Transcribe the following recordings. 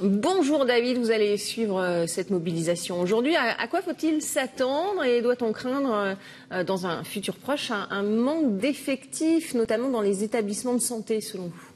Bonjour David, vous allez suivre cette mobilisation aujourd'hui. À quoi faut-il s'attendre et doit-on craindre dans un futur proche un manque d'effectifs, notamment dans les établissements de santé selon vous ?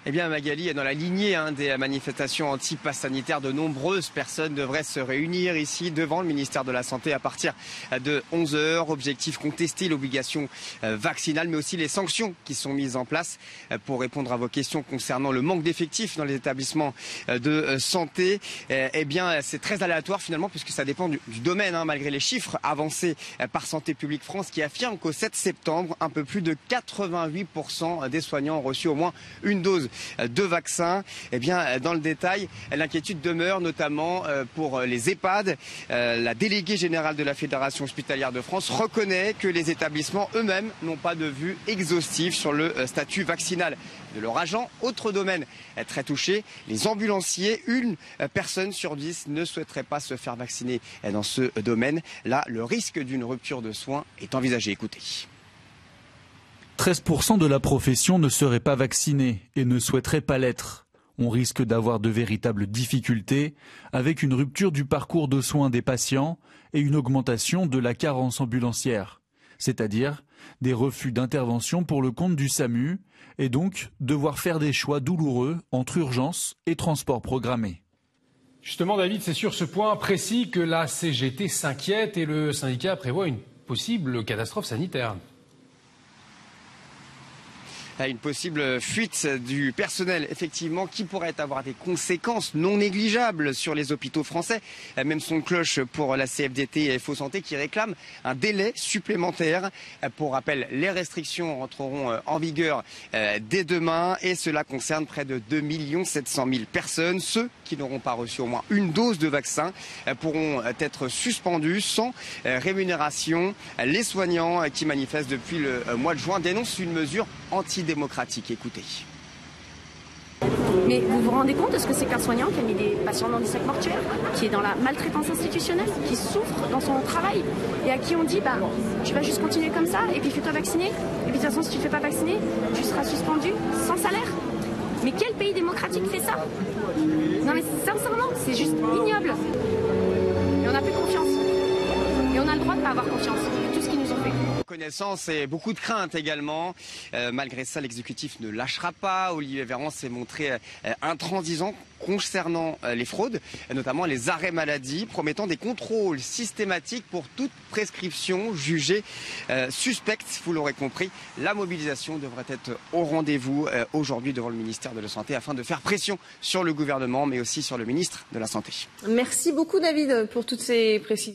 Eh bien Magali, dans la lignée des manifestations anti-pass sanitaire, de nombreuses personnes devraient se réunir ici devant le ministère de la Santé à partir de 11 h. Objectif, contester l'obligation vaccinale, mais aussi les sanctions qui sont mises en place pour répondre à vos questions concernant le manque d'effectifs dans les établissements de santé. Eh bien c'est très aléatoire finalement puisque ça dépend du domaine, malgré les chiffres avancés par Santé publique France qui affirment qu'au 7 septembre, un peu plus de 88% des soignants ont reçu au moins une dose de vaccins. Eh bien, dans le détail, l'inquiétude demeure notamment pour les EHPAD. La déléguée générale de la Fédération hospitalière de France reconnaît que les établissements eux-mêmes n'ont pas de vue exhaustive sur le statut vaccinal de leurs agents. Autre domaine très touché, les ambulanciers. Une personne sur 10 ne souhaiterait pas se faire vacciner dans ce domaine. Là, le risque d'une rupture de soins est envisagé. Écoutez. 13% de la profession ne serait pas vaccinée et ne souhaiterait pas l'être. On risque d'avoir de véritables difficultés avec une rupture du parcours de soins des patients et une augmentation de la carence ambulancière, c'est-à-dire des refus d'intervention pour le compte du SAMU et donc devoir faire des choix douloureux entre urgence et transport programmé. Justement, David, c'est sur ce point précis que la CGT s'inquiète et le syndicat prévoit une possible catastrophe sanitaire. Une possible fuite du personnel, effectivement, qui pourrait avoir des conséquences non négligeables sur les hôpitaux français. Même son cloche pour la CFDT et FO Santé qui réclame un délai supplémentaire. Pour rappel, les restrictions entreront en vigueur dès demain et cela concerne près de 2 700 000 personnes. Ceux qui n'auront pas reçu au moins une dose de vaccin pourront être suspendus sans rémunération. Les soignants qui manifestent depuis le mois de juin dénoncent une mesure antidémocratique. Écoutez. Mais vous vous rendez compte de ce que c'est qu'un soignant qui a mis des patients dans des sacs mortuaires, qui est dans la maltraitance institutionnelle, qui souffre dans son travail et à qui on dit tu vas juste continuer comme ça et puis fais-toi vacciner. Et puis de toute façon si tu ne te fais pas vacciner, tu seras suspendu sans salaire. Mais quel pays démocratique fait ça? Non mais sincèrement, c'est juste ignoble. Et on n'a plus confiance. Et on a le droit de ne pas avoir confiance de tout ce qu'ils nous ont fait. Connaissance et beaucoup de crainte également. Malgré ça, l'exécutif ne lâchera pas. Olivier Véran s'est montré intransigeant concernant les fraudes, notamment les arrêts maladie, promettant des contrôles systématiques pour toute prescription jugée suspecte. Vous l'aurez compris, la mobilisation devrait être au rendez-vous aujourd'hui devant le ministère de la Santé afin de faire pression sur le gouvernement, mais aussi sur le ministre de la Santé. Merci beaucoup David pour toutes ces précisions.